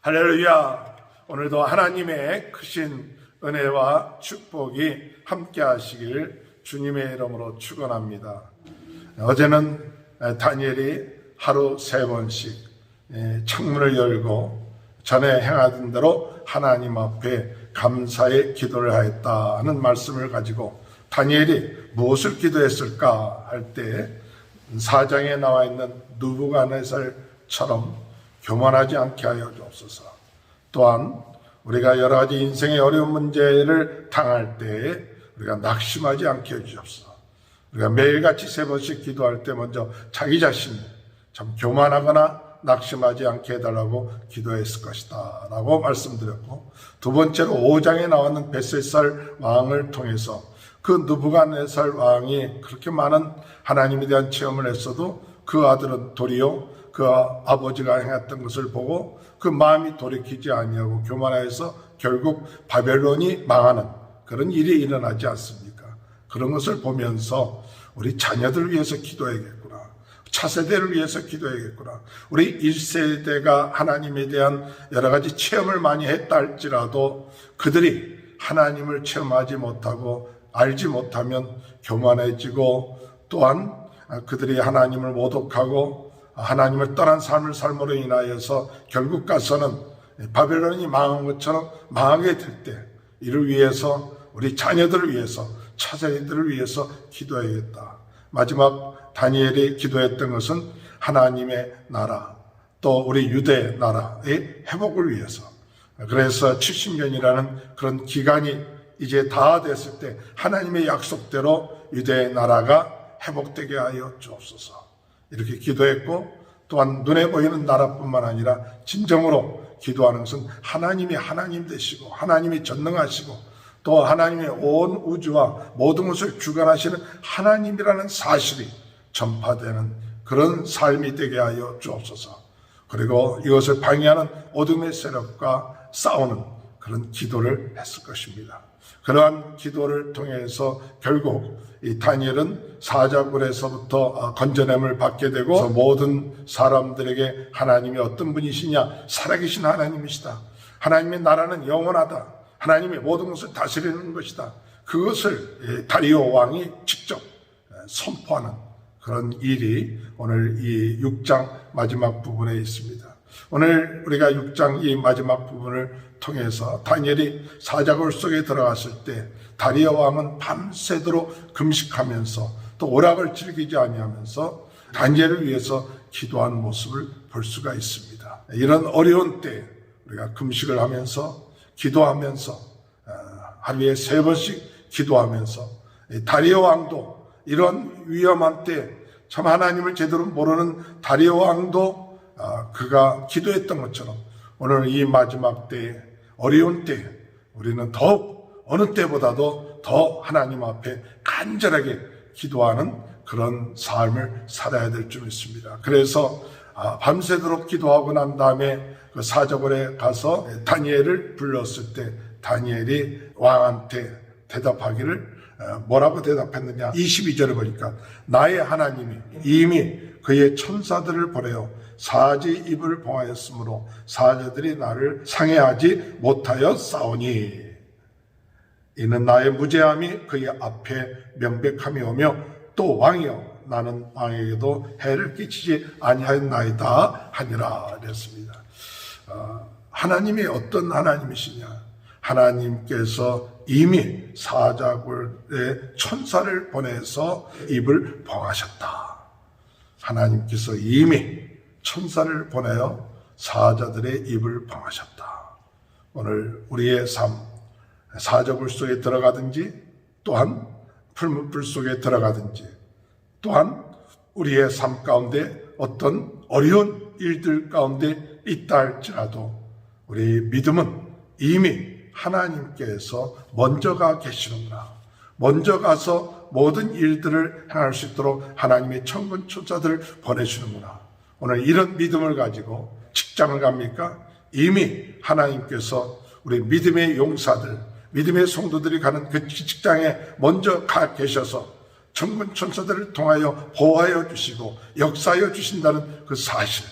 할렐루야. 오늘도 하나님의 크신 은혜와 축복이 함께 하시길 주님의 이름으로 축원합니다. 어제는 다니엘이 하루 3번씩 창문을 열고 전에 행하던 대로 하나님 앞에 감사의 기도를 하였다는 말씀을 가지고 다니엘이 무엇을 기도했을까 할 때 4장에 나와 있는 느부갓네살처럼 교만하지 않게 하여 주옵소서. 또한 우리가 여러 가지 인생의 어려운 문제를 당할 때 우리가 낙심하지 않게 해주옵소서. 우리가 매일같이 3번씩 기도할 때 먼저 자기 자신이 참 교만하거나 낙심하지 않게 해달라고 기도했을 것이다 라고 말씀드렸고, 두 번째로 5장에 나왔는 벳셋살 왕을 통해서 그 느부갓네살 왕이 그렇게 많은 하나님에 대한 체험을 했어도 그 아들은 도리어 그 아버지가 행했던 것을 보고 그 마음이 돌이키지 아니하고 교만하여서 결국 바벨론이 망하는 그런 일이 일어나지 않습니까? 그런 것을 보면서 우리 자녀들을 위해서 기도해야겠구나, 차세대를 위해서 기도해야겠구나, 우리 1세대가 하나님에 대한 여러 가지 체험을 많이 했다 할지라도 그들이 하나님을 체험하지 못하고 알지 못하면 교만해지고, 또한 그들이 하나님을 모독하고 하나님을 떠난 삶을 삶으로 인하여서 결국 가서는 바벨론이 망한 것처럼 망하게 될 때, 이를 위해서 우리 자녀들을 위해서 차세대들을 위해서 기도해야겠다. 마지막 다니엘이 기도했던 것은 하나님의 나라, 또 우리 유대 나라의 회복을 위해서. 그래서 70년이라는 그런 기간이 이제 다 됐을 때 하나님의 약속대로 유대 나라가 회복되게 하여 주옵소서. 이렇게 기도했고, 또한 눈에 보이는 나라뿐만 아니라 진정으로 기도하는 것은 하나님이 하나님 되시고 하나님이 전능하시고 또 하나님의 온 우주와 모든 것을 주관하시는 하나님이라는 사실이 전파되는 그런 삶이 되게 하여 주옵소서. 그리고 이것을 방해하는 어둠의 세력과 싸우는 그런 기도를 했을 것입니다. 그러한 기도를 통해서 결국 이 다니엘은 사자굴에서부터 건져냄을 받게 되고, 모든 사람들에게 하나님이 어떤 분이시냐, 살아계신 하나님이시다, 하나님의 나라는 영원하다, 하나님이 모든 것을 다스리는 것이다, 그것을 다리오 왕이 직접 선포하는 그런 일이 오늘 이 6장 마지막 부분에 있습니다. 오늘 우리가 6장 이 마지막 부분을 통해서 다니엘이 사자굴 속에 들어갔을 때 다리오 왕은 밤새도록 금식하면서 또 오락을 즐기지 아니하면서 다니엘을 위해서 기도한 모습을 볼 수가 있습니다. 이런 어려운 때 우리가 금식을 하면서 기도하면서 하루에 3번씩 기도하면서, 다리오 왕도 이런 위험한 때 참 하나님을 제대로 모르는 다리오 왕도 그가 기도했던 것처럼 오늘 이 마지막 때에, 어려운 때에 우리는 더욱 어느 때보다도 더 하나님 앞에 간절하게 기도하는 그런 삶을 살아야 될 줄 믿습니다. 그래서 밤새도록 기도하고 난 다음에 그 사자굴에 가서 다니엘을 불렀을 때 다니엘이 왕한테 대답하기를 뭐라고 대답했느냐, 22절을 보니까 나의 하나님이 이미 그의 천사들을 보내어 사지 입을 봉하였으므로 사자들이 나를 상해하지 못하여 싸우니 이는 나의 무죄함이 그의 앞에 명백함이 오며 또 왕이여 나는 왕에게도 해를 끼치지 아니하였나이다 하니라 그랬습니다. 하나님이 어떤 하나님이시냐, 하나님께서 이미 사자굴에 천사를 보내서 입을 봉하셨다. 하나님께서 이미 천사를 보내어 사자들의 입을 봉하셨다. 오늘 우리의 삶, 사자굴 속에 들어가든지 또한 풀무불 속에 들어가든지 또한 우리의 삶 가운데 어떤 어려운 일들 가운데 있다 할지라도 우리 믿음은 이미 하나님께서 먼저가 계시는구나, 먼저 가서 모든 일들을 행할 수 있도록 하나님의 천군 천사들을 보내시는구나. 오늘 이런 믿음을 가지고 직장을 갑니까? 이미 하나님께서 우리 믿음의 용사들, 믿음의 성도들이 가는 그 직장에 먼저 가 계셔서 천군 천사들을 통하여 보호하여 주시고 역사하여 주신다는 그 사실,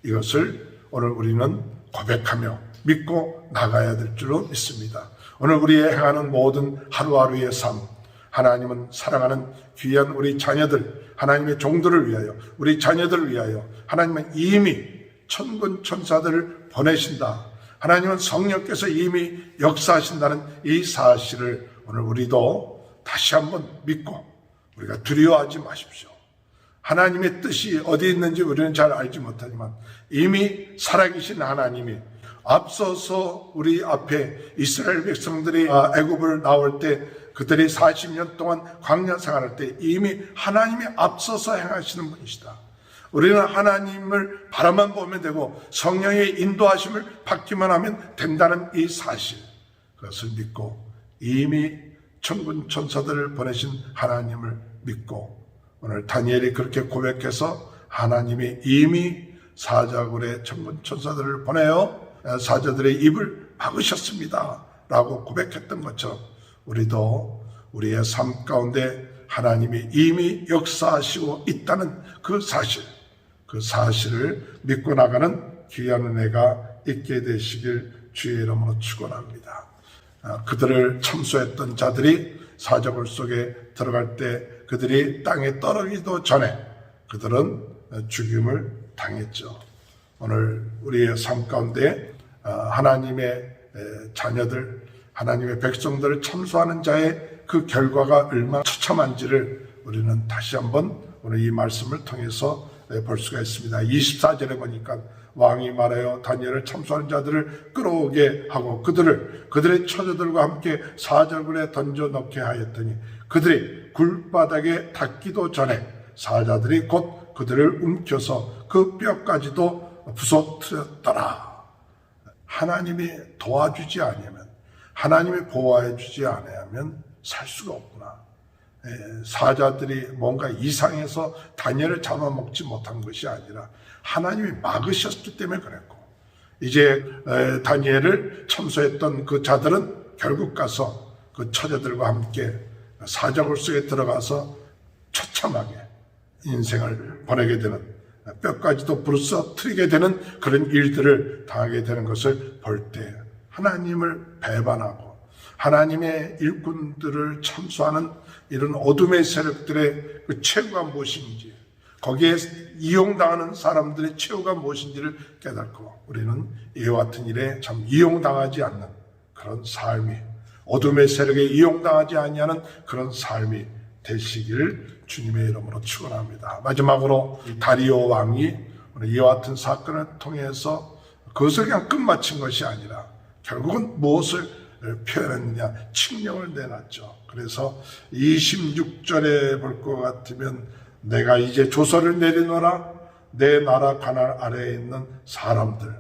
이것을 오늘 우리는 고백하며 믿고 나가야 될 줄로 믿습니다. 오늘 우리의 행하는 모든 하루하루의 삶, 하나님은 사랑하는 귀한 우리 자녀들, 하나님의 종들을 위하여, 우리 자녀들을 위하여 하나님은 이미 천군 천사들을 보내신다. 하나님은 성령께서 이미 역사하신다는 이 사실을 오늘 우리도 다시 한번 믿고 우리가 두려워하지 마십시오. 하나님의 뜻이 어디 있는지 우리는 잘 알지 못하지만 이미 살아계신 하나님이 앞서서 우리 앞에 이스라엘 백성들이 애굽을 나올 때 그들이 40년 동안 광야 생활할 때 이미 하나님이 앞서서 행하시는 분이시다. 우리는 하나님을 바라만 보면 되고 성령의 인도하심을 받기만 하면 된다는 이 사실, 그것을 믿고 이미 천군 천사들을 보내신 하나님을 믿고 오늘 다니엘이 그렇게 고백해서 하나님이 이미 사자굴에 천군 천사들을 보내어 사자들의 입을 막으셨습니다 라고 고백했던 것처럼 우리도 우리의 삶 가운데 하나님이 이미 역사하시고 있다는 그 사실을 믿고 나가는 귀한 은혜가 있게 되시길 주의 이름으로 축원합니다. 그들을 참소했던 자들이 사자굴 속에 들어갈 때 그들이 땅에 떨어지기도 전에 그들은 죽임을 당했죠. 오늘 우리의 삶 가운데 하나님의 자녀들, 하나님의 백성들을 참소하는 자의 그 결과가 얼마나 처참한지를 우리는 다시 한번 오늘 이 말씀을 통해서 볼 수가 있습니다. 24절에 보니까 왕이 말하여 다니엘을 참소하는 자들을 끌어오게 하고 그들의 처자들과 함께 사자굴에 던져 넣게 하였더니 그들이 굴바닥에 닿기도 전에 사자들이 곧 그들을 움켜서 그 뼈까지도 부서뜨렸더라. 하나님이 도와주지 아니하면, 하나님이 보호해 주지 아니하면 살 수가 없구나. 사자들이 뭔가 이상해서 다니엘을 잡아먹지 못한 것이 아니라 하나님이 막으셨기 때문에 그랬고, 이제 다니엘을 참소했던 그 자들은 결국 가서 그 처자들과 함께 사자굴 속에 들어가서 처참하게 인생을 보내게 되는, 뼈까지도 부서뜨리게 되는 그런 일들을 당하게 되는 것을 볼 때 하나님을 배반하고 하나님의 일꾼들을 참소하는 이런 어둠의 세력들의 그 최후가 무엇인지, 거기에 이용당하는 사람들의 최후가 무엇인지를 깨닫고 우리는 이와 같은 일에 참 이용당하지 않는 그런 삶이, 어둠의 세력에 이용당하지 아니하는 그런 삶이 되시기를 주님의 이름으로 축원합니다. 마지막으로 다리오 왕이 이와 같은 사건을 통해서 그것을 그냥 끝마친 것이 아니라 결국은 무엇을 표현했느냐, 칙령을 내놨죠. 그래서 26절에 볼 것 같으면 내가 이제 조서를 내리노라 내 나라 가나안 아래에 있는 사람들,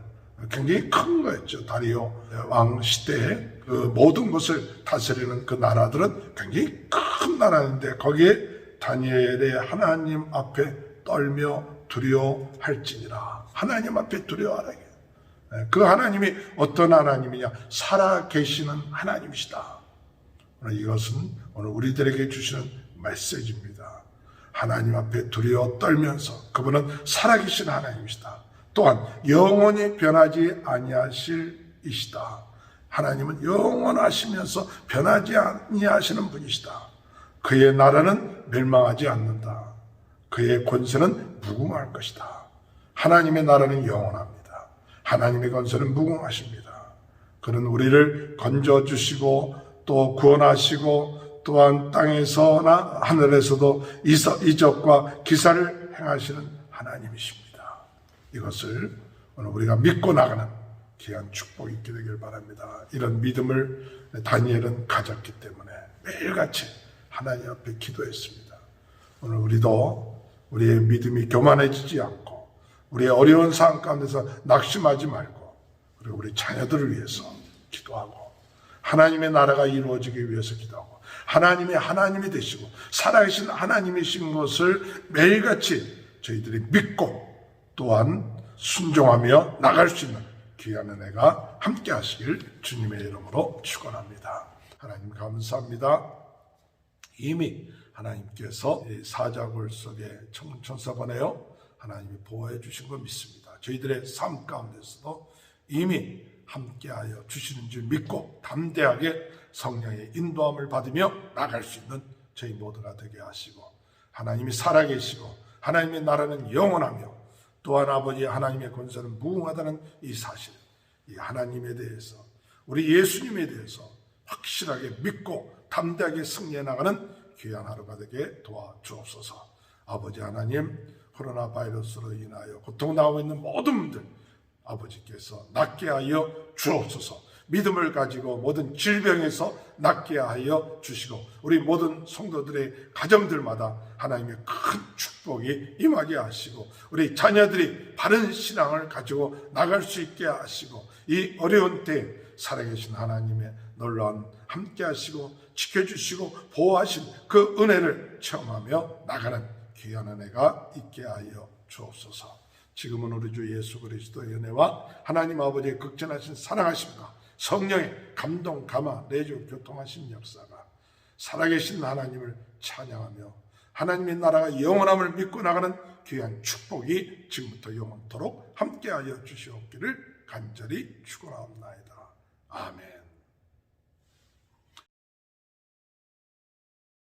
굉장히 큰 거였죠. 다리오 왕 시대에 그 모든 것을 다스리는 그 나라들은 굉장히 큰 나라인데 거기에 다니엘의 하나님 앞에 떨며 두려워할지니라. 하나님 앞에 두려워하라. 그 하나님이 어떤 하나님이냐? 살아계시는 하나님이시다. 이것은 오늘 우리들에게 주시는 메시지입니다. 하나님 앞에 두려워 떨면서 그분은 살아계신 하나님이시다. 또한 영원히 변하지 아니하실 이시다. 하나님은 영원하시면서 변하지 아니하시는 분이시다. 그의 나라는 멸망하지 않는다. 그의 권세는 무궁할 것이다. 하나님의 나라는 영원합니다. 하나님의 권세는 무궁하십니다. 그는 우리를 건져주시고 또 구원하시고 또한 땅에서나 하늘에서도 이적과 기사를 행하시는 하나님이십니다. 이것을 오늘 우리가 믿고 나가는 귀한 축복이 있게 되길 바랍니다. 이런 믿음을 다니엘은 가졌기 때문에 매일같이 하나님 앞에 기도했습니다. 오늘 우리도 우리의 믿음이 교만해지지 않고 우리의 어려운 상황 가운데서 낙심하지 말고 그리고 우리 자녀들을 위해서 기도하고 하나님의 나라가 이루어지기 위해서 기도하고 하나님이 되시고 살아계신 하나님이신 것을 매일같이 저희들이 믿고 또한 순종하며 나갈 수 있는 귀한 은혜가 함께 하시길 주님의 이름으로 축원합니다. 하나님 감사합니다. 이미 하나님께서 사자굴 속에 천사 보내어 하나님이 보호해 주신 걸 믿습니다. 저희들의 삶 가운데서도 이미 함께하여 주시는 줄 믿고 담대하게 성령의 인도함을 받으며 나갈 수 있는 저희 모두가 되게 하시고, 하나님이 살아계시고 하나님의 나라는 영원하며 또한 아버지 하나님의 권세는 무궁하다는 이 사실, 이 하나님에 대해서, 우리 예수님에 대해서 확실하게 믿고 담대하게 승리해 나가는 귀한 하루가 되게 도와주옵소서. 아버지 하나님, 코로나 바이러스로 인하여 고통당하고 있는 모든 분들 아버지께서 낫게 하여 주옵소서. 믿음을 가지고 모든 질병에서 낫게 하여 주시고, 우리 모든 성도들의 가정들마다 하나님의 큰 축복이 임하게 하시고, 우리 자녀들이 바른 신앙을 가지고 나갈 수 있게 하시고, 이 어려운 때에 살아계신 하나님의 놀라운 함께 하시고 지켜주시고 보호하신 그 은혜를 체험하며 나가는 귀한 은혜가 있게 하여 주옵소서. 지금은 우리 주 예수 그리스도의 은혜와 하나님 아버지의 극진하신 사랑하심과 성령의 감동, 감화, 내주, 교통하신 역사가 살아계신 하나님을 찬양하며 하나님의 나라가 영원함을 믿고 나가는 귀한 축복이 지금부터 영원토록 함께하여 주시옵기를 간절히 축원하옵나이다. 아멘.